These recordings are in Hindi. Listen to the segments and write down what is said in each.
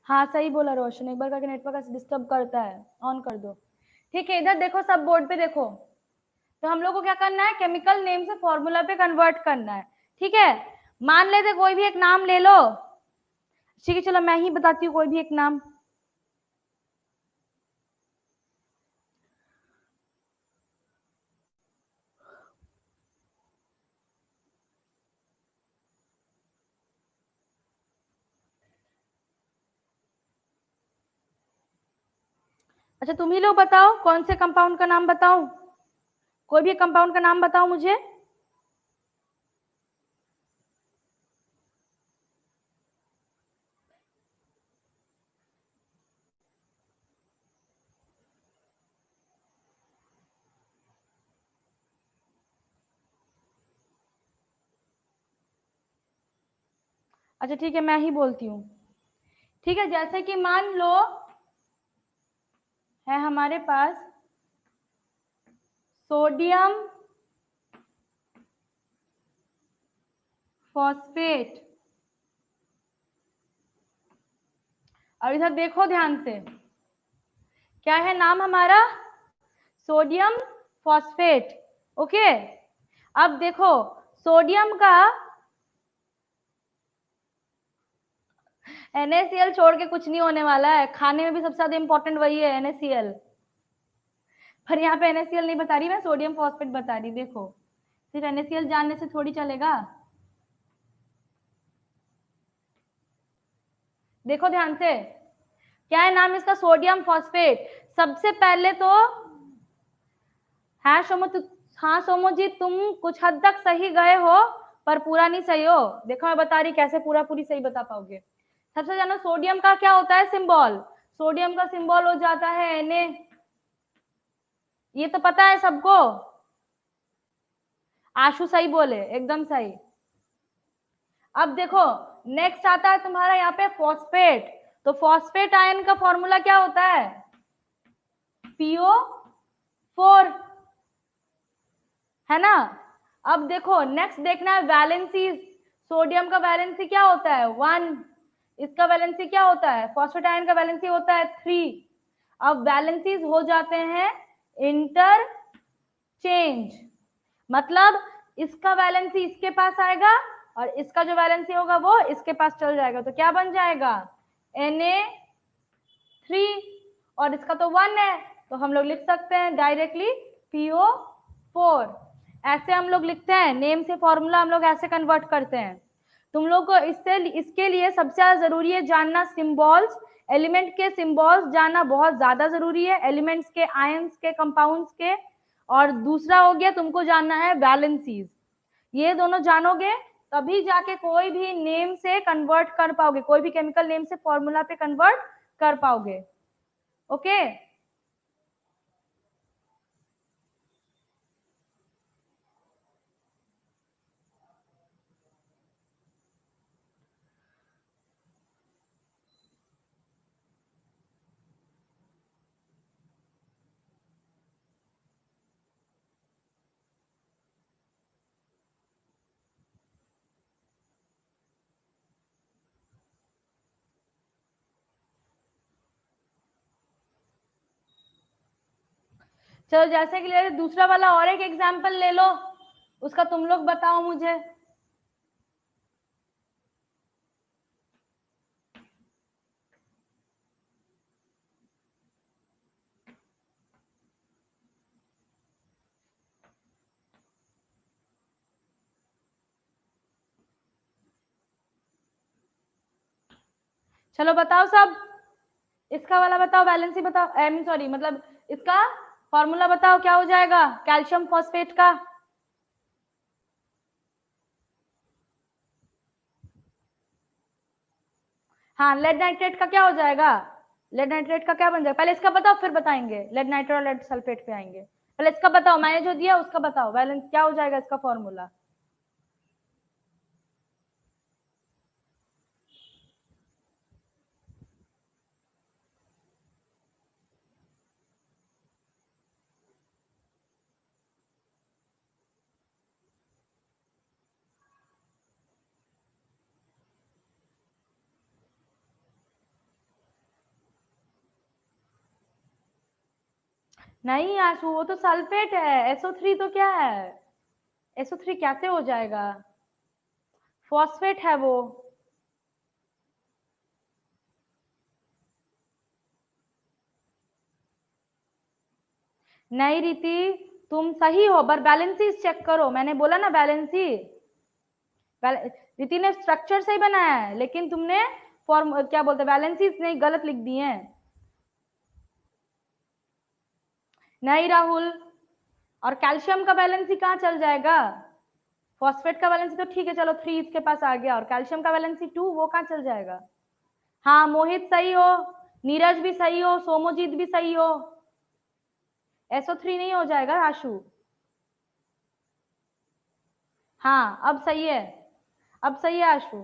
हाँ सही बोला रोशन, एक बार करके नेटवर्क ऐसे डिस्टर्ब करता है, ऑन कर दो। ठीक है, इधर देखो, सब बोर्ड पे देखो। तो हम लोग को क्या करना है, केमिकल नेम से फॉर्मूला पे कन्वर्ट करना है। ठीक है, मान लेते कोई भी एक नाम ले लो। ठीक है, चलो मैं ही बताती हूँ कोई भी एक नाम। अच्छा तुम ही लोग बताओ कौन से कंपाउंड का नाम बताऊं, कोई भी कंपाउंड का नाम बताओ मुझे। अच्छा ठीक है, मैं ही बोलती हूँ। ठीक है, जैसे कि मान लो है हमारे पास सोडियम फॉस्फेट। और इधर देखो ध्यान से, क्या है नाम हमारा, सोडियम फॉस्फेट। ओके, अब देखो सोडियम का NaCl छोड़ के कुछ नहीं होने वाला है, खाने में भी सबसे ज्यादा इंपॉर्टेंट वही है NaCl। पर यहाँ पे NaCl नहीं बता रही मैं, सोडियम फॉस्फेट बता रही। देखो सिर्फ NaCl जानने से थोड़ी चलेगा, देखो ध्यान से, क्या है नाम इसका, सोडियम फॉस्फेट। सबसे पहले तो हाँ सोमो, हाँ सोमो जी तुम कुछ हद तक सही गए हो, पर पूरा नहीं सही हो। देखो मैं बता रही कैसे पूरा पूरी सही बता पाओगे। सबसे ज्यादा सोडियम का क्या होता है सिंबल, सोडियम का सिंबल हो जाता है Na, ये तो पता है सबको। आशु सही बोले, एकदम सही। अब देखो नेक्स्ट आता है तुम्हारा यहाँ पे फॉस्फेट। तो फॉस्फेट आयन का फॉर्मूला क्या होता है, PO4, है ना। अब देखो नेक्स्ट देखना है वैलेंसीज। सोडियम का वैलेंसी क्या होता है 1, इसका वैलेंसी क्या होता है, फॉस्फेट आयन का वैलेंसी होता है 3। अब वैलेंसीज हो जाते हैं इंटरचेंज, मतलब इसका वैलेंसी इसके पास आएगा और इसका जो वैलेंसी होगा वो इसके पास चल जाएगा। तो क्या बन जाएगा Na3, और इसका तो 1 है, तो हम लोग लिख सकते हैं डायरेक्टली PO4। ऐसे हम लोग लिखते हैं, नेम से फॉर्मूला हम लोग ऐसे कन्वर्ट करते हैं। तुम लोग को इसके लिए सबसे ज्यादा जरूरी है जानना सिंबल्स, एलिमेंट के सिंबल्स जानना बहुत ज्यादा जरूरी है, एलिमेंट्स के, आयंस के, कंपाउंड्स के। और दूसरा हो गया तुमको जानना है वैलेंसीज। ये दोनों जानोगे तभी जाके कोई भी नेम से कन्वर्ट कर पाओगे, कोई भी केमिकल नेम से फॉर्मूला पे कन्वर्ट कर पाओगे। ओके, चलो जैसे कि ले दूसरा वाला और एक एग्जांपल ले लो, उसका तुम लोग बताओ मुझे। चलो बताओ सब, इसका वाला बताओ, वैलेंसी बताओ, आई मीन सॉरी, मतलब इसका फॉर्मूला बताओ क्या हो जाएगा कैल्शियम फॉस्फेट का। हाँ लेड नाइट्रेट का क्या हो जाएगा, लेड नाइट्रेट का क्या बन जाएगा, पहले इसका बताओ फिर बताएंगे लेड नाइट्रेट और लेड सल्फेट पे आएंगे। पहले इसका बताओ, मैंने जो दिया उसका बताओ, वैलेंस क्या हो जाएगा इसका फॉर्मूला। नहीं आशु, वो तो सल्फेट है। SO3 तो क्या है? SO3 कैसे हो जाएगा? फॉस्फेट है वो। नहीं रीति, तुम सही हो, पर बैलेंसीज चेक करो। मैंने बोला ना बैलेंसी। रीति ने स्ट्रक्चर सही बनाया है, लेकिन तुमने फॉर्म क्या बोलते हैं बैलेंसीज नहीं, गलत लिख दिए हैं। नहीं राहुल, और कैल्शियम का बैलेंसी कहाँ चल जाएगा? फॉस्फेट का बैलेंसी तो ठीक है, चलो 3 इसके पास आ गया, और कैल्शियम का बैलेंसी 2, वो कहाँ चल जाएगा? हाँ मोहित सही हो, नीरज भी सही हो, सोमोजीत भी सही हो। SO3 नहीं हो जाएगा आशु। हाँ अब सही है, अब सही है आशु।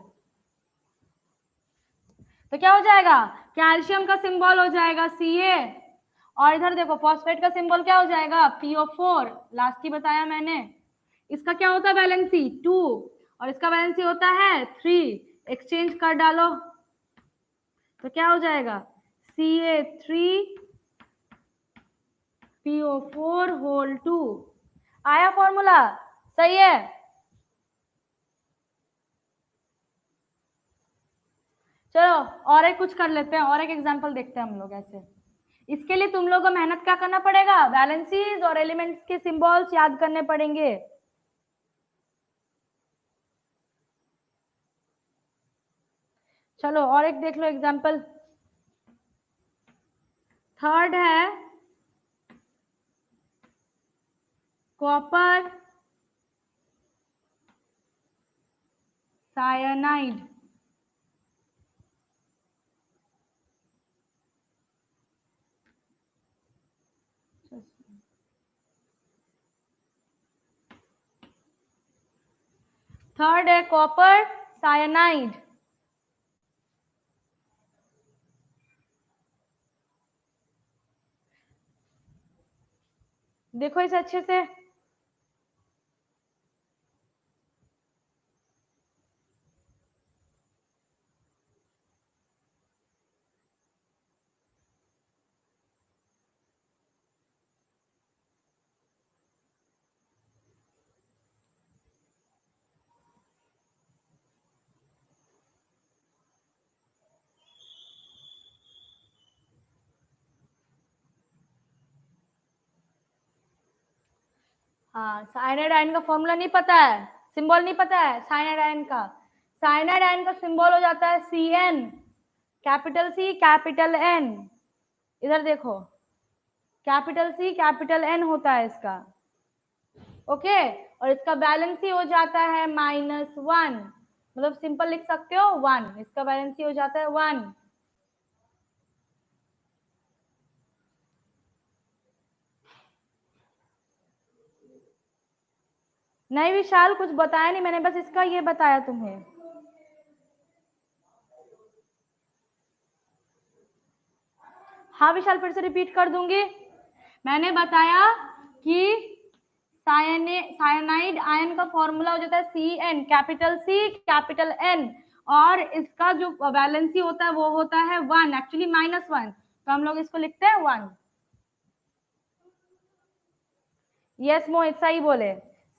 तो क्या हो जाएगा? कैल्शियम का सिंबल हो जाएगा Ca, और इधर देखो फॉस्फेट का सिंबल क्या हो जाएगा? PO4। लास्ट ही बताया मैंने। इसका क्या होता है बैलेंसी? 2, और इसका बैलेंसी होता है 3। एक्सचेंज कर डालो तो क्या हो जाएगा? Ca3PO4 whole 2। आया फॉर्मूला? सही है। चलो और एक कुछ कर लेते हैं, और एक एग्जांपल देखते हैं हम लोग ऐसे। इसके लिए तुम लोगों को मेहनत क्या करना पड़ेगा? बैलेंसीज और एलिमेंट्स के सिंबल्स याद करने पड़ेंगे। चलो और एक देख लो एग्जांपल। थर्ड है कॉपर साइनाइड। थर्ड है कॉपर साइनाइड। देखो इसे अच्छे से। हाँ साइनाइड आयन का फॉर्मूला नहीं पता है, सिंबल नहीं पता है साइनाइड आयन का। साइनाइड आयन का सिंबल हो जाता है Cn, capital C capital N। इधर देखो, कैपिटल C कैपिटल N होता है इसका। ओके, और इसका बैलेंस ही हो जाता है -1, मतलब सिंपल लिख सकते हो 1। इसका बैलेंस ही हो जाता है 1। नहीं विशाल, कुछ बताया नहीं मैंने, बस इसका ये बताया तुम्हें। हाँ विशाल, फिर से रिपीट कर दूंगी। मैंने बताया कि साइनाइड आयन का फॉर्मूला हो जाता है Cn, capital C capital N, और इसका जो वैलेंसी होता है वो होता है 1, एक्चुअली -1, तो हम लोग इसको लिखते हैं 1। यस मोहित सही बोले,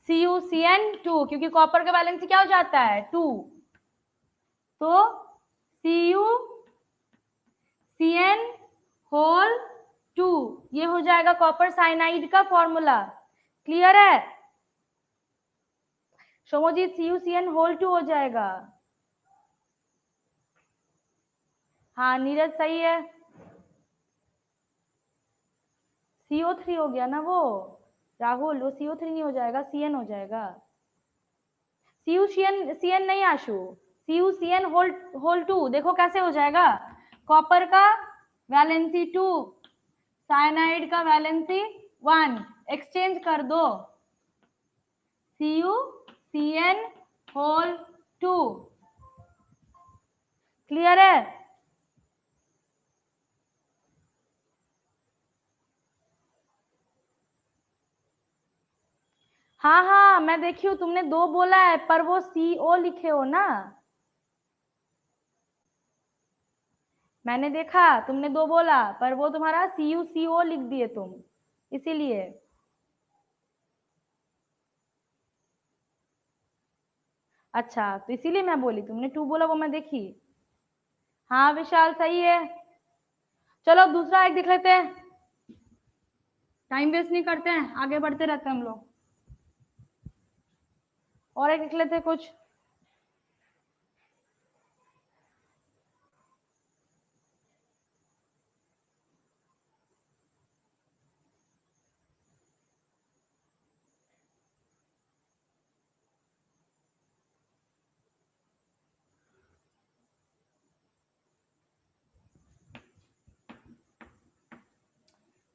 CuCN2, क्योंकि कॉपर का वैलेंसी क्या हो जाता है 2, तो CuCN होल 2, ये हो जाएगा कॉपर साइनाइड का फॉर्मूला। क्लियर है सोमोजीत? CuCN होल 2 हो जाएगा। हाँ नीरज सही है। CO3 हो गया ना वो राहुल, वो CO3 नहीं हो जाएगा, Cn हो जाएगा। CuCN नहीं आशु, CuCN होल 2। देखो कैसे हो जाएगा? कॉपर का वैलेंसी 2, साइनाइड का वैलेंसी 1, एक्सचेंज कर दो CuCN होल 2। क्लियर है? हाँ हाँ मैं देखी हूँ, तुमने 2 बोला है पर वो CO लिखे हो ना। मैंने देखा तुमने 2 बोला, पर वो तुम्हारा CuCO लिख दिए तुम। इसीलिए। अच्छा, तो इसीलिए मैं बोली, तुमने 2 बोला वो मैं देखी। हाँ विशाल सही है। चलो दूसरा एक देख लेते हैं, टाइम वेस्ट नहीं करते हैं, आगे बढ़ते रहते हैं हम लोग। और एक देख लेते हैं कुछ।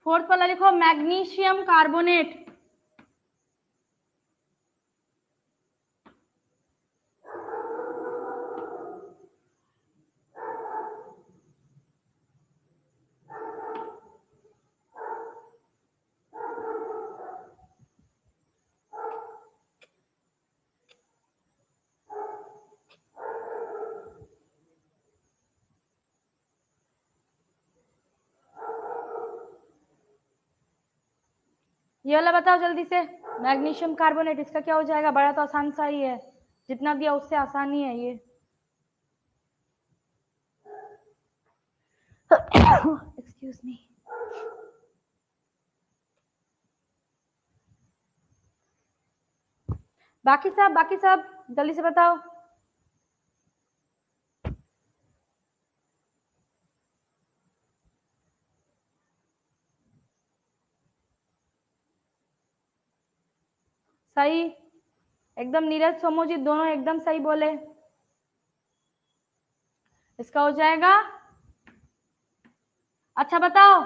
फोर्थ वाला लिखो, मैग्नीशियम कार्बोनेट। ये वाला बताओ जल्दी से, मैग्नीशियम कार्बोनेट, इसका क्या हो जाएगा? बड़ा तो आसान सा ही है, जितना दिया उससे आसान ही है ये। Excuse me. बाकी सब जल्दी से बताओ। सही, एकदम नीरज सोमोजी दोनों एकदम सही बोले। इसका हो जाएगा, अच्छा बताओ,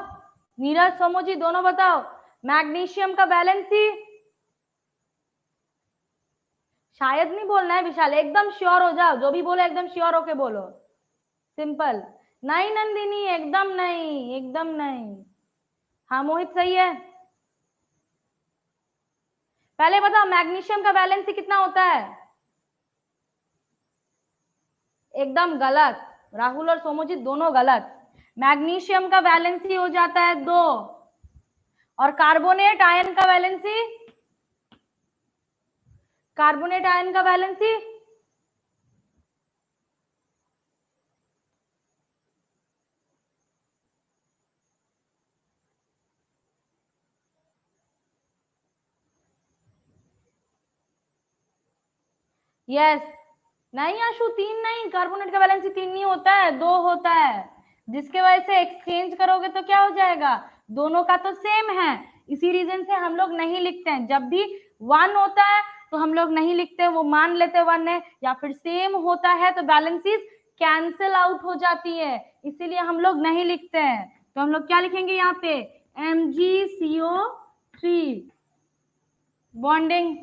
नीरज सोमोजी दोनों बताओ, मैग्नीशियम का वैलेंसी। शायद नहीं बोलना है विशाल, एकदम श्योर हो जाओ, जो भी बोलो एकदम श्योर होके बोलो, सिंपल। नहीं नंदिनी, एकदम नहीं, एकदम नहीं। हाँ मोहित सही है। पहले बताओ मैग्नीशियम का वैलेंसी कितना होता है? एकदम गलत, राहुल और सोमोजीत दोनों गलत। मैग्नीशियम का वैलेंसी हो जाता है 2, और कार्बोनेट आयन का वैलेंसी, कार्बोनेट आयन का वैलेंसी यस। नहीं आशु, 3 नहीं, कार्बोनेट का वैलेंसी 3 नहीं होता है, 2 होता है, जिसके वजह से एक्सचेंज करोगे तो क्या हो जाएगा, दोनों का तो सेम है। इसी रीजन से हम लोग नहीं लिखते हैं, जब भी 1 होता है तो हम लोग नहीं लिखते, वो मान लेते 1 है, या फिर सेम होता है तो वैलेंसीज कैंसिल आउट हो जाती है, इसीलिए हम लोग नहीं लिखते हैं। तो हम लोग क्या लिखेंगे यहाँ पे, MgCO3 बॉन्डिंग।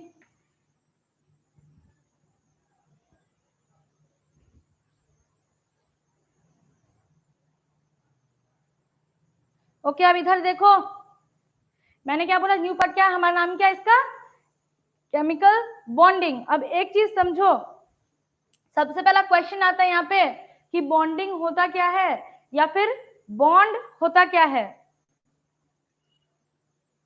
ओके अब इधर देखो, मैंने क्या बोला, न्यू पार्ट क्या है, हमारा नाम क्या है इसका, केमिकल बॉन्डिंग। अब एक चीज समझो, सबसे पहला क्वेश्चन आता है यहाँ पे कि बॉन्डिंग होता क्या है या फिर बॉन्ड होता क्या है।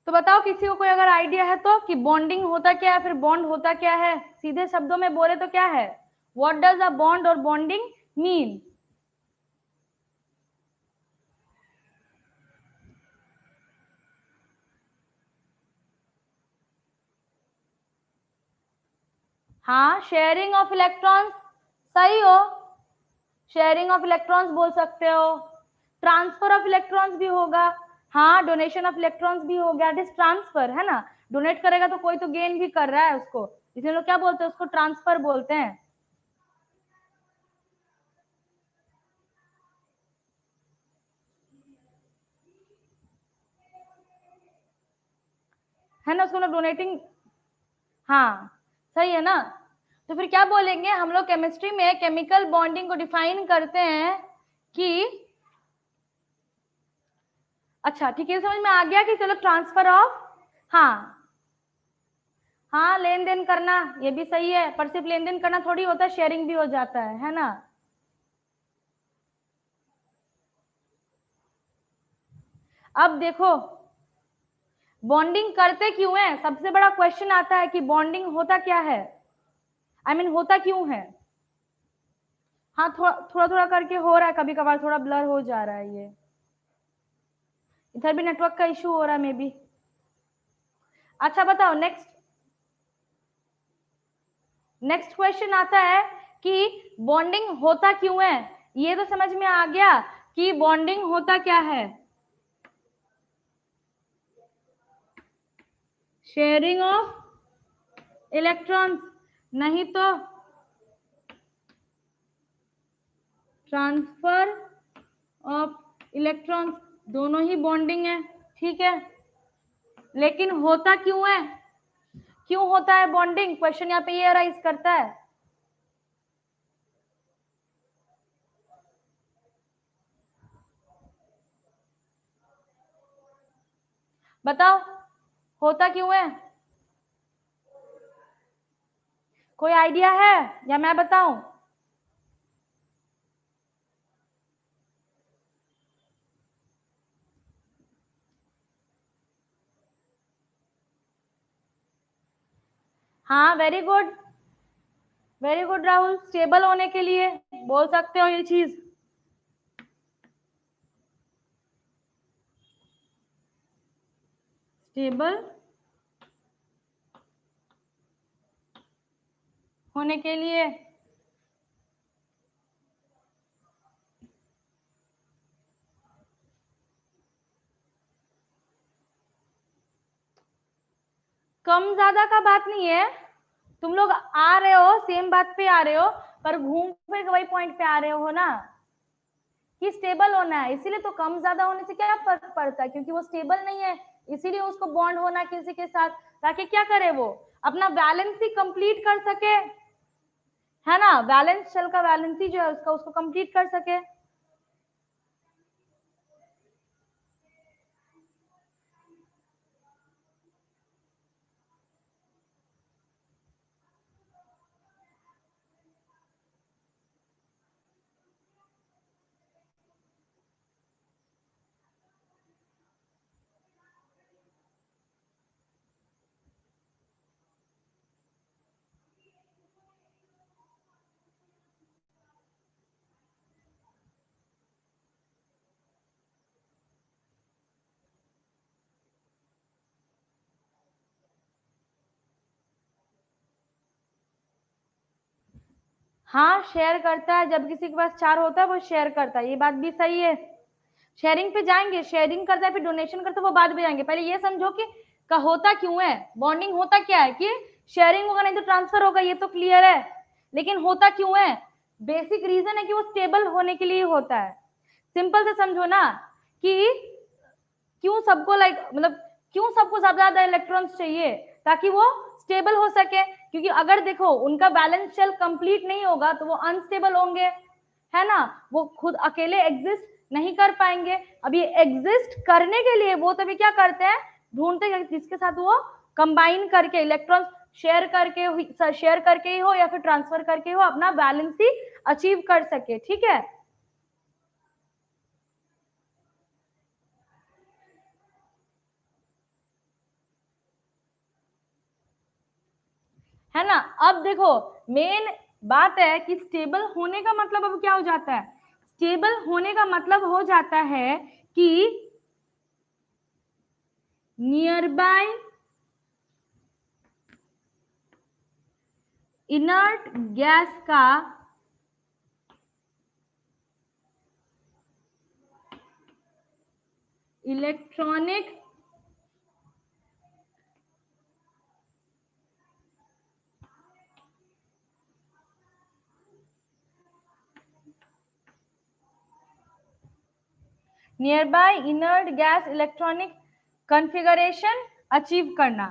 तो बताओ किसी को कोई अगर आइडिया है तो, कि बॉन्डिंग होता क्या है फिर बॉन्ड होता क्या है, सीधे शब्दों में बोले तो क्या है, व्हाट डज अ बॉन्ड और बॉन्डिंग मीन। हाँ शेयरिंग ऑफ इलेक्ट्रॉन्स, सही हो, शेयरिंग ऑफ इलेक्ट्रॉन्स बोल सकते हो, ट्रांसफर ऑफ इलेक्ट्रॉन्स भी होगा, हाँ डोनेशन ऑफ इलेक्ट्रॉन्स भी हो गया, डिस ट्रांसफर है ना, डोनेट करेगा तो कोई तो गेन भी कर रहा है उसको, इसलिए लोग क्या बोलते हैं उसको, ट्रांसफर बोलते हैं, है ना, उसको लोग डोनेटिंग। हाँ सही है ना। तो फिर क्या बोलेंगे हम लोग केमिस्ट्री में, केमिकल बॉन्डिंग को डिफाइन करते हैं कि, अच्छा ठीक है समझ में आ गया कि चलो ट्रांसफर ऑफ, हाँ हाँ लेन देन करना, ये भी सही है, पर सिर्फ लेन देन करना थोड़ी होता है, शेयरिंग भी हो जाता है ना। अब देखो, बॉन्डिंग करते क्यों है? सबसे बड़ा क्वेश्चन आता है कि बॉन्डिंग होता क्या है, आई मीन होता क्यों है। हाँ थोड़ा थोड़ा थोड़ा करके हो रहा है, कभी कभार थोड़ा ब्लर हो जा रहा है, ये इधर भी नेटवर्क का इशू हो रहा है मे बी। अच्छा बताओ, नेक्स्ट क्वेश्चन आता है कि बॉन्डिंग होता क्यों है। ये तो समझ में आ गया कि बॉन्डिंग होता क्या है, शेयरिंग ऑफ इलेक्ट्रॉन्स, नहीं तो ट्रांसफर ऑफ इलेक्ट्रॉन्स, दोनों ही बॉन्डिंग है, ठीक है। लेकिन होता क्यों है, क्यों होता है बॉन्डिंग, क्वेश्चन यहाँ पे ये अराइज करता है। बताओ होता क्यों है, कोई आइडिया है या मैं बताऊं? हाँ very good, very good Rahul, stable होने के लिए बोल सकते हो ये चीज। स्टेबल होने के लिए कम ज्यादा का बात नहीं है, तुम लोग आ रहे हो सेम बात पे आ रहे हो, पर घूम फिर वही पॉइंट पे आ रहे हो ना कि स्टेबल होना है, इसीलिए तो कम ज्यादा होने से क्या फर्क पड़ता है, क्योंकि वो स्टेबल नहीं है, इसीलिए उसको बॉन्ड होना किसी के साथ, ताकि क्या करे वो अपना बैलेंस ही कंप्लीट कर सके, है ना, बैलेंस शेल का बैलेंस ही जो है उसका उसको कंप्लीट कर सके। हाँ शेयर करता है, जब किसी के पास 4 होता है वो शेयर करता है, ये बात भी सही है। शेयरिंग पे जाएंगे, शेयरिंग करता है फिर डोनेशन करता है, वो बाद में जाएंगे, पहले ये समझो कि का होता क्यों है, बॉन्डिंग होता क्या है, कि शेयरिंग होगा नहीं तो ट्रांसफर होगा, ये तो क्लियर है। लेकिन होता क्यों है, बेसिक रीजन है कि वो स्टेबल होने के लिए होता है। सिंपल से समझो ना कि क्यों सबको मतलब क्यों सबको ज्यादा इलेक्ट्रॉन्स चाहिए, ताकि वो स्टेबल हो सके, क्योंकि अगर देखो उनका बैलेंस शेल कंप्लीट नहीं होगा तो वो अनस्टेबल होंगे, है ना, वो खुद अकेले एग्जिस्ट नहीं कर पाएंगे। अब ये एग्जिस्ट करने के लिए वो तभी क्या करते हैं, ढूंढते हैं जिसके साथ वो कंबाइन करके इलेक्ट्रॉन शेयर करके ही हो या फिर ट्रांसफर करके हो अपना बैलेंस ही अचीव कर सके, ठीक है ना। अब देखो मेन बात है कि स्टेबल होने का मतलब अब क्या हो जाता है, स्टेबल होने का मतलब हो जाता है कि नियर बाय इनर्ट गैस का electronic near by inert gas electronic configuration achieve करना।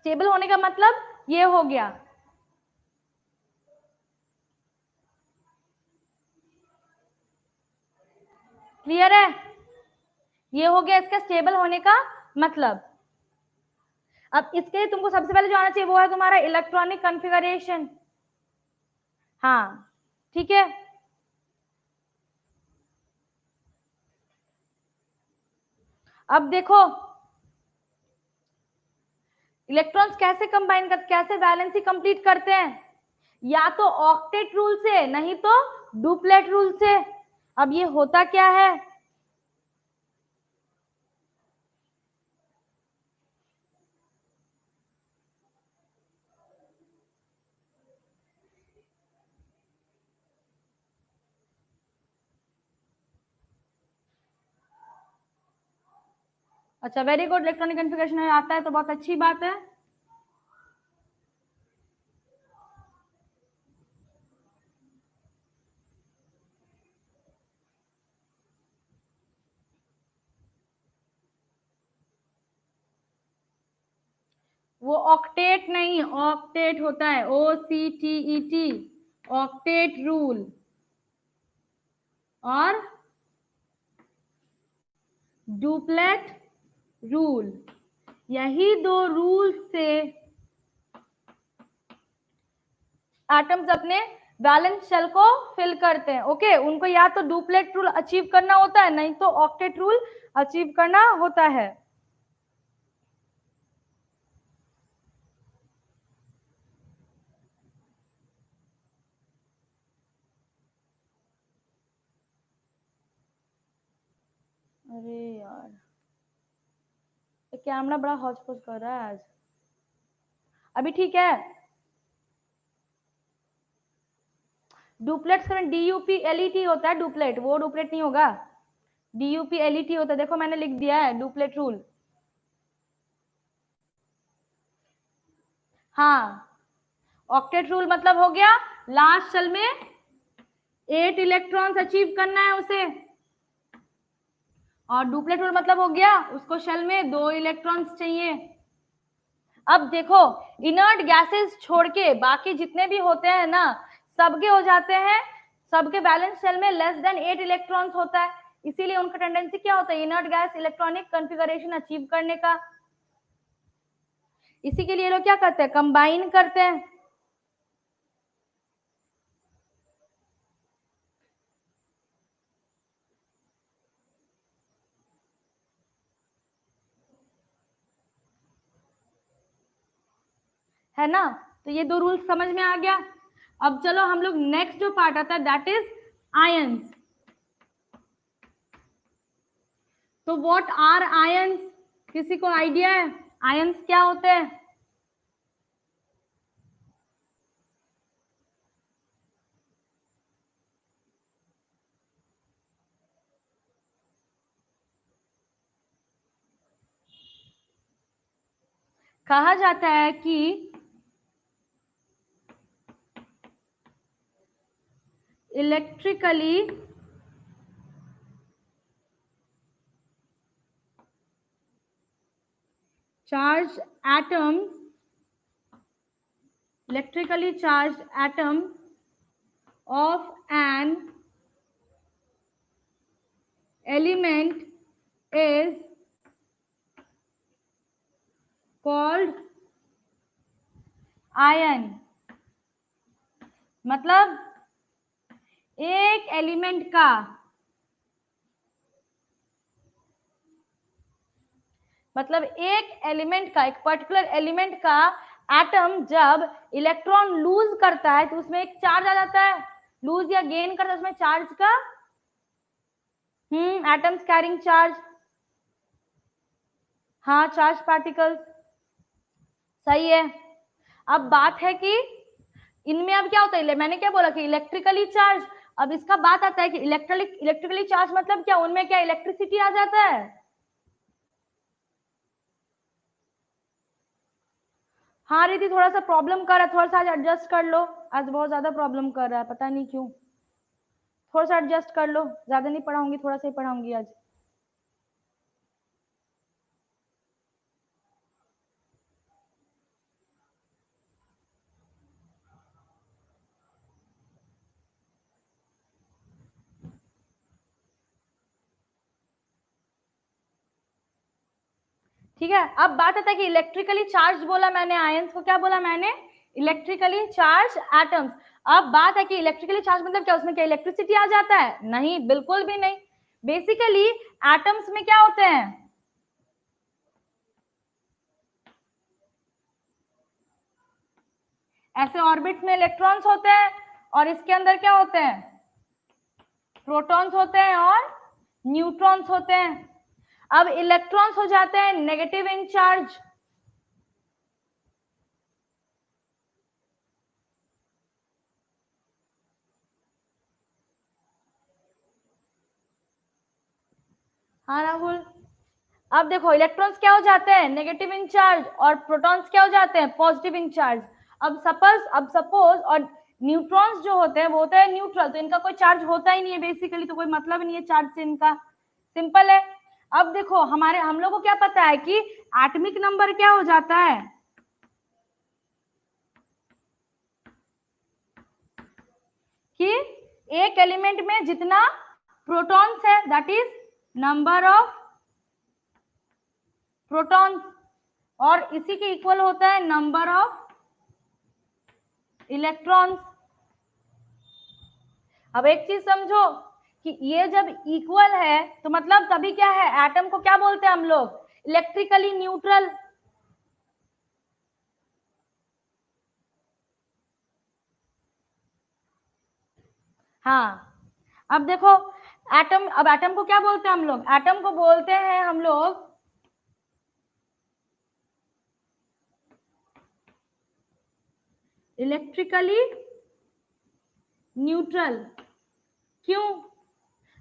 स्टेबल होने का मतलब ये हो गया, क्लियर है, ये हो गया इसका स्टेबल होने का मतलब। अब इसके लिए तुमको सबसे पहले जो आना चाहिए वो है तुम्हारा इलेक्ट्रॉनिक कॉन्फ़िगरेशन, हाँ ठीक है। अब देखो इलेक्ट्रॉन्स कैसे कंबाइन करते, कैसे वैलेंसी कंप्लीट करते हैं, या तो ऑक्टेट रूल से नहीं तो डुप्लेट रूल से। अब ये होता क्या है, अच्छा वेरी गुड, इलेक्ट्रॉनिक कॉन्फ़िगरेशन आता है तो बहुत अच्छी बात है। वो ऑक्टेट नहीं, ऑक्टेट होता है, OCTET, ऑक्टेट रूल और डुप्लेट रूल, यही दो रूल से एटम्स अपने वैलेंस शेल को फिल करते हैं। ओके, उनको या तो डुप्लेट रूल अचीव करना होता है, नहीं तो ऑक्टेट रूल अचीव करना होता है। अरे यार कैमरा बड़ा हौच पौच कर रहा है आज। अभी ठीक है। डुप्लेट में DUPLET होता है, डुप्लेट, वो डुप्लेट नहीं होगा, DUPLET होता है। देखो मैंने लिख दिया है डुप्लेट रूल। हाँ, ऑक्टेट रूल मतलब हो गया लास्ट शेल में 8 इलेक्ट्रॉन्स अचीव करना है उसे, और डुप्लेट रूल मतलब हो गया उसको शेल में 2 इलेक्ट्रॉन्स चाहिए। अब देखो इनर्ट गैसेस छोड़ के बाकी जितने भी होते हैं ना, सबके हो जाते हैं, सबके बैलेंस शेल में लेस देन 8 इलेक्ट्रॉन्स होता है, इसीलिए उनका टेंडेंसी क्या होता है, inert gas electronic configuration achieve करने का। इसी के लिए लोग क्या करते हैं, कंबाइन करते हैं। है ना, तो ये दो रूल्स समझ में आ गया। अब चलो हम लोग नेक्स्ट जो पार्ट आता है दैट इज आयंस। तो व्हाट आर आयंस, किसी को आइडिया है आयंस क्या होते हैं? कहा जाता है कि electrically charged atoms, electrically charged atom of an element is called ion। मतलब एक एलिमेंट का, मतलब एक एलिमेंट का, एक पर्टिकुलर एलिमेंट का एटम जब इलेक्ट्रॉन लूज करता है तो उसमें एक चार्ज आ जाता है, लूज या गेन करता है उसमें चार्ज का, एटम्स कैरिंग चार्ज, हाँ चार्ज पार्टिकल्स, सही है। अब बात है कि इनमें अब क्या होता है, मैंने क्या बोला कि इलेक्ट्रिकली चार्ज, अब इसका बात आता है कि इलेक्ट्रिकली चार्ज मतलब क्या, उनमें क्या इलेक्ट्रिसिटी आ जाता है? हाँ रिद्धि थोड़ा सा प्रॉब्लम कर रहा है, थोड़ा सा आज एडजस्ट कर लो, आज बहुत ज्यादा प्रॉब्लम कर रहा है पता नहीं क्यों, थोड़ा सा एडजस्ट कर लो, ज्यादा नहीं पढ़ाऊंगी, थोड़ा सा ही पढ़ाऊंगी आज। ठीक है, अब बात आता है कि इलेक्ट्रिकली चार्ज बोला मैंने, आयंस को क्या बोला मैंने, इलेक्ट्रिकली चार्ज एटम्स। अब बात है कि इलेक्ट्रिकली चार्ज मतलब क्या, उसमें क्या इलेक्ट्रिसिटी आ जाता है? नहीं, बिल्कुल भी नहीं। बेसिकली एटम्स में क्या होते हैं, ऐसे ऑर्बिट्स में इलेक्ट्रॉन्स होते हैं और इसके अंदर क्या होते हैं, प्रोटॉन्स होते हैं और न्यूट्रॉन्स होते हैं। अब इलेक्ट्रॉन्स हो जाते हैं नेगेटिव इन चार्ज, हाँ राहुल। अब देखो इलेक्ट्रॉन्स क्या हो जाते हैं, नेगेटिव इन चार्ज, और प्रोटॉन्स क्या हो जाते हैं, पॉजिटिव इन चार्ज। अब सपोज और न्यूट्रॉन्स जो होते हैं वो होते हैं न्यूट्रल, तो इनका कोई चार्ज होता ही नहीं है बेसिकली, तो कोई मतलब नहीं है चार्ज से इनका, सिंपल है। अब देखो हम लोग को क्या पता है कि एटॉमिक नंबर क्या हो जाता है, कि एक एलिमेंट में जितना प्रोटॉन्स है that is number of protons, और इसी के इक्वल होता है नंबर ऑफ इलेक्ट्रॉन्स। अब एक चीज समझो कि ये जब इक्वल है तो मतलब तभी क्या है, एटम को क्या बोलते हैं हम लोग, इलेक्ट्रिकली न्यूट्रल। हाँ, अब देखो एटम, अब एटम को क्या बोलते हैं हम लोग, एटम को बोलते हैं हम लोग इलेक्ट्रिकली न्यूट्रल। क्यों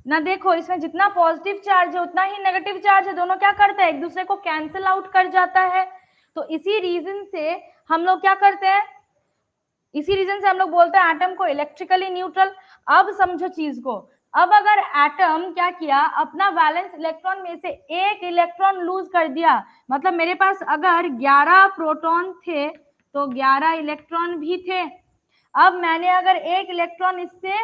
ना, देखो इसमें जितना पॉजिटिव चार्ज है उतना ही नेगेटिव चार्ज है, दोनों क्या करते हैं, एक दूसरे को कैंसिल आउट कर जाता है। तो इसी रीजन से हम लोग क्या करते हैं, इसी रीजन से हम लोग बोलते हैं एटम को इलेक्ट्रिकली न्यूट्रल। अब समझो चीज को, अब अगर एटम क्या किया, अपना वैलेंस इलेक्ट्रॉन में से एक इलेक्ट्रॉन लूज कर दिया, मतलब मेरे पास अगर 11 प्रोटॉन थे तो 11 इलेक्ट्रॉन भी थे। अब मैंने अगर एक इलेक्ट्रॉन इससे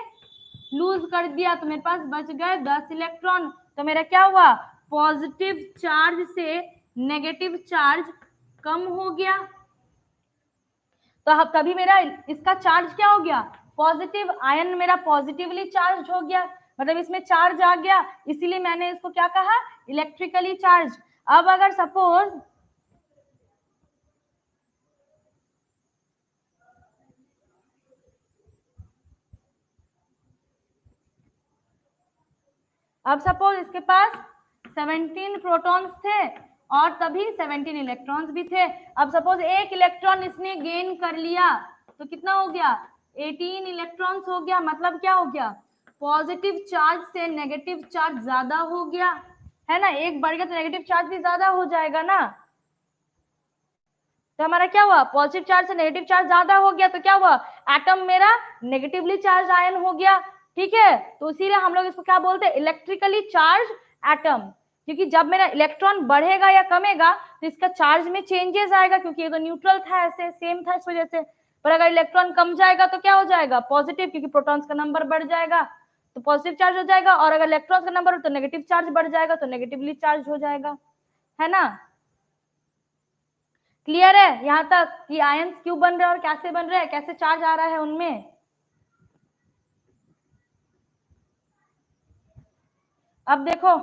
लूज कर दिया तो मेरे पास बच गए 10 इलेक्ट्रॉन, तो मेरा क्या हुआ, पॉजिटिव चार्ज से नेगेटिव चार्ज कम हो गया। तो अब तभी मेरा इसका चार्ज क्या हो गया, पॉजिटिव, आयन मेरा पॉजिटिवली चार्ज हो गया, मतलब इसमें चार्ज आ गया, इसीलिए मैंने इसको क्या कहा, इलेक्ट्रिकली चार्ज। अब अगर सपोज इसके पास 17 प्रोटॉन्स थे और तभी 17 इलेक्ट्रॉन्स भी थे। अब सपोज एक इलेक्ट्रॉन इसने गेन कर लिया तो कितना हो गया, 18 इलेक्ट्रॉन्स हो गया, मतलब क्या हो गया, पॉजिटिव चार्ज से नेगेटिव चार्ज ज्यादा हो गया, है ना, एक बढ़ गया तो नेगेटिव चार्ज भी ज्यादा हो जाएगा ना। तो हमारा क्या हुआ, पॉजिटिव चार्ज से नेगेटिव चार्ज ज्यादा हो गया, तो क्या हुआ, एटम मेरा नेगेटिवली चार्ज आयन हो गया, ठीक है। तो इसीलिए हम लोग इसको क्या बोलते हैं, इलेक्ट्रिकली चार्ज एटम, क्योंकि जब मेरा इलेक्ट्रॉन बढ़ेगा या कमेगा तो इसका चार्ज में चेंजेस आएगा, क्योंकि ये तो न्यूट्रल था, ऐसे सेम था इस वजह से। पर अगर इलेक्ट्रॉन कम जाएगा तो क्या हो जाएगा, पॉजिटिव, क्योंकि प्रोटॉन्स का नंबर बढ़ जाएगा तो पॉजिटिव चार्ज हो जाएगा, और अगर इलेक्ट्रॉन्स का नंबर हो तो नेगेटिव चार्ज बढ़ जाएगा तो नेगेटिवली चार्ज हो जाएगा, है ना। क्लियर है यहाँ तक कि आयंस क्यों बन रहे हैं और कैसे बन रहे हैं, कैसे चार्ज आ रहा है उनमें। अब देखो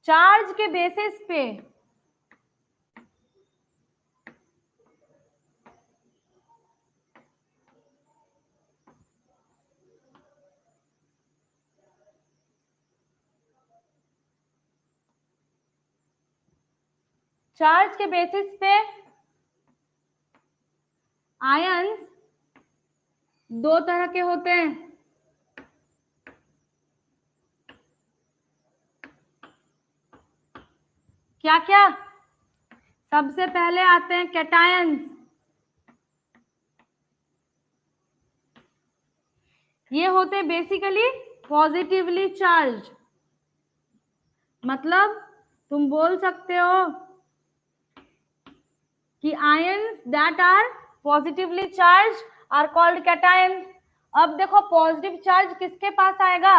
चार्ज के बेसिस पे आयंस दो तरह के होते हैं, क्या क्या, सबसे पहले आते हैं कैटायंस, ये होते हैं बेसिकली पॉजिटिवली चार्ज, मतलब तुम बोल सकते हो कि ions that are positively charge are called cations. अब देखो पॉजिटिव चार्ज किसके पास आएगा,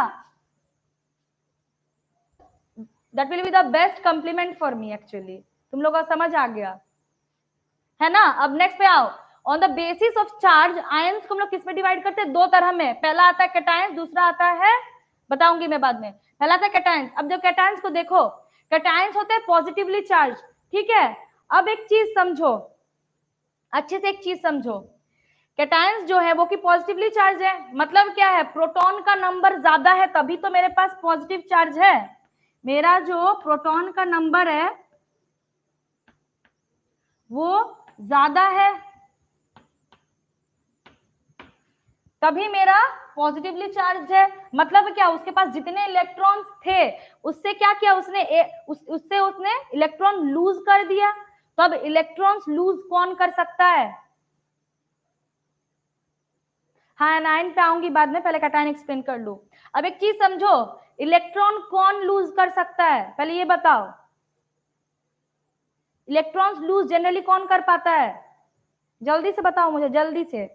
that will be the best compliment for me actually, तुम लोग का समझ आ गया है ना। अब नेक्स्ट पे आओ, on the basis of charge ions को हम लोग किस में डिवाइड करते हैं? दो तरह में, पहला आता है कैटायंस, दूसरा आता है, बताऊंगी मैं बाद में, पहला आता है कैटायंस। अब जब कैटायंस को देखो, कैटायंस होते हैं पॉजिटिवली चार्ज, ठीक है। अब एक चीज समझो, अच्छे से एक चीज समझो, कैटायंस जो है वो कि पॉजिटिवली चार्ज है, मतलब क्या है, प्रोटॉन का नंबर ज्यादा है तभी तो मेरे पास पॉजिटिव चार्ज है। मेरा जो प्रोटॉन का नंबर है वो ज्यादा है तभी मेरा पॉजिटिवली चार्ज है। मतलब क्या, उसके पास जितने इलेक्ट्रॉन्स थे उससे क्या किया उसने, उससे उसने इलेक्ट्रॉन लूज कर दिया। तो अब इलेक्ट्रॉन्स लूज कौन कर सकता है? हाँ एनायन पे आऊंगी बाद में, पहले कैटायन एक्सप्लेन कर लू। अब एक चीज समझो, इलेक्ट्रॉन कौन लूज कर सकता है, पहले ये बताओ। इलेक्ट्रॉन्स लूज जनरली कौन कर पाता है? जल्दी से बताओ मुझे, जल्दी से।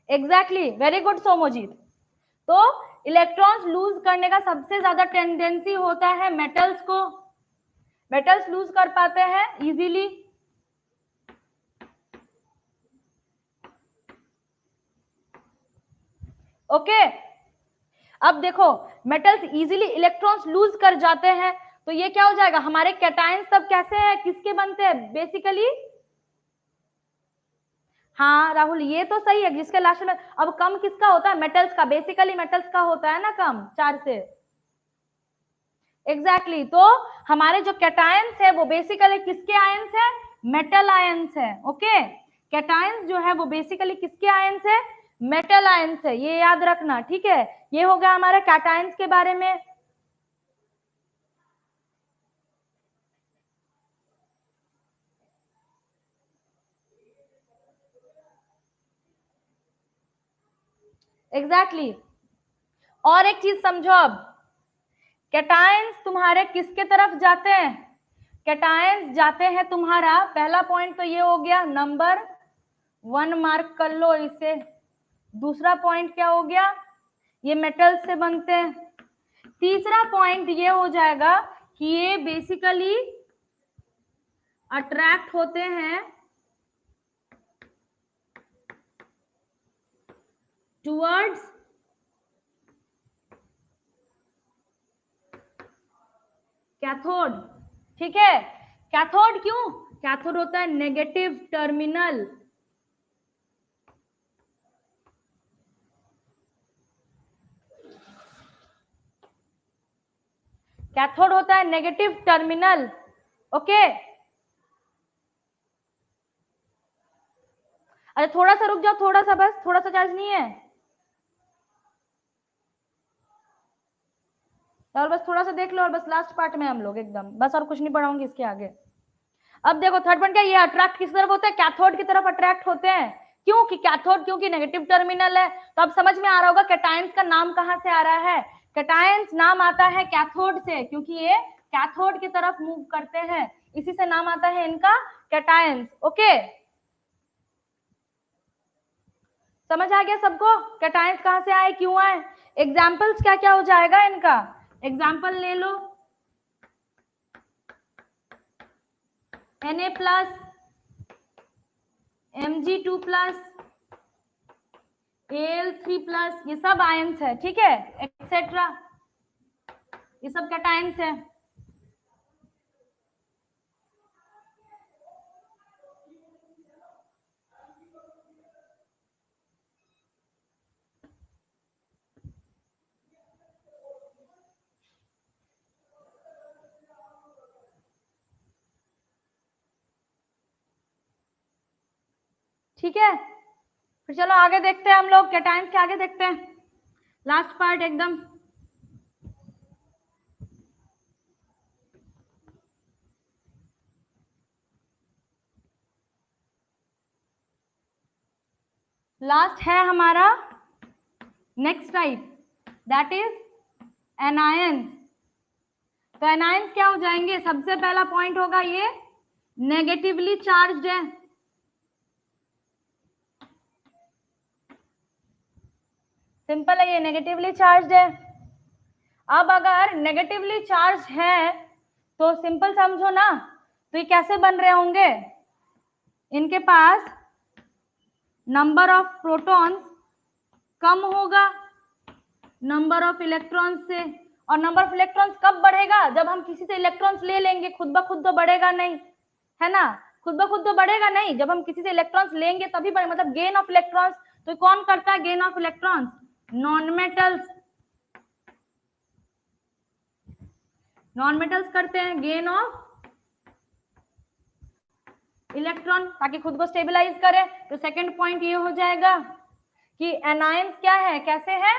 Exactly, very good Somojit. तो इलेक्ट्रॉन्स लूज करने का सबसे ज्यादा टेंडेंसी होता है मेटल्स को, मेटल्स लूज कर पाते हैं इजीली। ओके, अब देखो मेटल्स इजीली इलेक्ट्रॉन्स लूज कर जाते हैं, तो ये क्या हो जाएगा, हमारे कैटायंस तब कैसे हैं, किसके बनते हैं बेसिकली? हाँ राहुल ये तो सही है, जिसके लास्ट में, अब कम किसका होता है, मेटल्स का, बेसिकली मेटल्स का होता है ना कम, 4 से। एग्जैक्टली तो हमारे जो कैटायंस है वो बेसिकली किसके आयंस है? मेटल आयंस है। ओके, कैटायंस जो है वो बेसिकली किसके आयंस है? मेटल आयंस है, ये याद रखना, ठीक है। ये हो गया हमारे कैटायंस के बारे में। एग्जैक्टली और एक चीज समझो, अब कैटायंस तुम्हारे किसके तरफ जाते हैं? कैटायंस जाते हैं तुम्हारा, पहला पॉइंट तो ये हो गया, नंबर 1 मार्क कर लो इसे। दूसरा पॉइंट क्या हो गया, ये मेटल से बनते हैं। तीसरा पॉइंट ये हो जाएगा कि ये बेसिकली अट्रैक्ट होते हैं टुवर्ड्स कैथोड, ठीक है। कैथोड क्यों? कैथोड होता है नेगेटिव टर्मिनल, कैथोड होता है नेगेटिव टर्मिनल। ओके, अरे थोड़ा सा रुक जाओ, थोड़ा सा, बस थोड़ा सा चार्ज नहीं है और बस थोड़ा सा देख लो, और बस लास्ट पार्ट में हम लोग एकदम, बस और कुछ नहीं पढ़ाऊंगी इसके आगे। अब देखो थर्ड पॉइंट क्या, ये अट्रैक्ट किस तरफ होते हैं? कैथोड की तरफ अट्रैक्ट होते हैं। क्यों? कि कैथोड क्योंकि नेगेटिव टर्मिनल है। तो अब समझ में आ रहा होगा कैटायंस का नाम कहां से आ रहा है। कैटायंस नाम आता है कैथोड से, क्योंकि ये कैथोड की तरफ मूव करते हैं, इसी से नाम आता है इनका कैटायंस। ओके, समझ आ गया सबको कैटायंस कहां से आए, क्यों आए? एग्जाम्पल्स क्या क्या हो जाएगा इनका, एग्जाम्पल ले लो। Na+, Mg2+, Al3+, ये सब आयंस है, ठीक है, एक्सेट्रा, ये सब कैटायंस है। ठीक है, फिर चलो आगे देखते हैं हम लोग, कैटायंस के आगे देखते हैं, लास्ट पार्ट एकदम। लास्ट है हमारा next type, that is anions. तो एनायंस क्या हो जाएंगे, सबसे पहला पॉइंट होगा ये नेगेटिवली चार्ज्ड है, सिंपल है, ये नेगेटिवली चार्ज्ड है। अब अगर नेगेटिवली चार्ज है तो सिंपल समझो ना, तो ये कैसे बन रहे होंगे, इनके पास नंबर ऑफ प्रोटॉन्स कम होगा नंबर ऑफ इलेक्ट्रॉन्स से, और नंबर ऑफ इलेक्ट्रॉन्स कब बढ़ेगा, जब हम किसी से इलेक्ट्रॉन्स ले लेंगे, खुद ब खुद तो बढ़ेगा नहीं, है ना, खुद ब खुद तो बढ़ेगा नहीं, जब हम किसी से इलेक्ट्रॉन्स लेंगे तभी बढ़े, मतलब गेन ऑफ इलेक्ट्रॉन्स। तो कौन करता है gain of electrons, non metals, non metals करते हैं गेन ऑफ इलेक्ट्रॉन, ताकि खुद को स्टेबलाइज करे। तो सेकंड पॉइंट ये हो जाएगा कि एनायंस क्या है, कैसे है,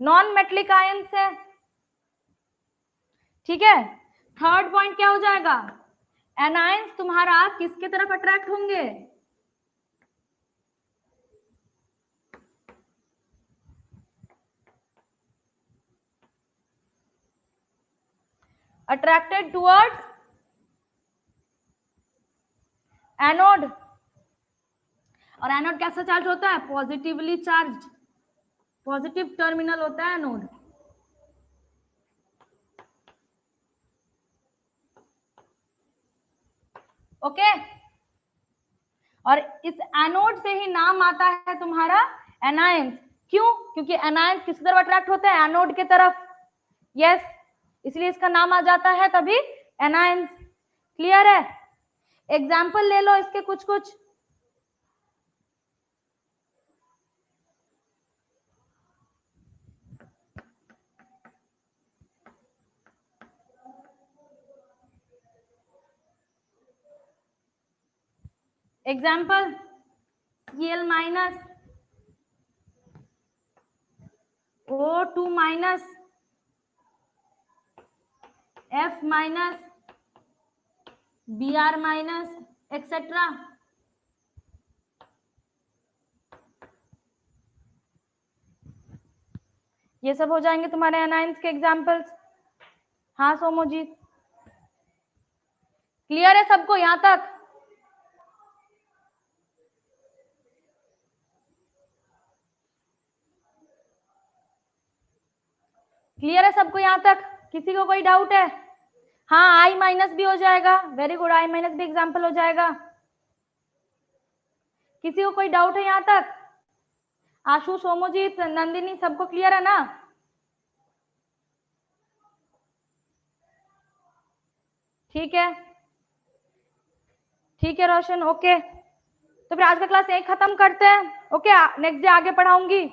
नॉन मेटलिक आयंस है, ठीक है। थर्ड पॉइंट क्या हो जाएगा, एनायंस तुम्हारा किसके तरफ अट्रैक्ट होंगे, अट्रैक्टेड टुवर्ड्स एनोड, और एनोड कैसा चार्ज होता है, पॉजिटिवली चार्ज, पॉजिटिव टर्मिनल होता है एनोड। ओके, और इस एनोड से ही नाम आता है तुम्हारा एनायंस। क्यों, क्योंकि एनायंस किस तरफ अट्रैक्ट होता है, एनोड के तरफ, यस, इसलिए इसका नाम आ जाता है तभी एनायंस। क्लियर है, एग्जाम्पल ले लो इसके कुछ कुछ, example Cl minus, O2 minus, F minus, Br minus, etcetera. ये सब हो जाएंगे तुम्हारे एनायंस के एग्जाम्पल्स। हाँ सोमोजीत, क्लियर है सबको यहां तक, क्लियर है सबको यहां तक, किसी को कोई डाउट है, हाँ आई माइनस भी हो जाएगा, वेरी गुड, आई माइनस भी एग्जाम्पल हो जाएगा, किसी को कोई डाउट है यहां तक, आशु, सोमोजीत, नंदिनी, सबको क्लियर है ना, ठीक है, ठीक है रोशन, ओके, तो फिर आज का क्लास यही खत्म करते हैं, ओके, नेक्स्ट डे आगे पढ़ाऊंगी।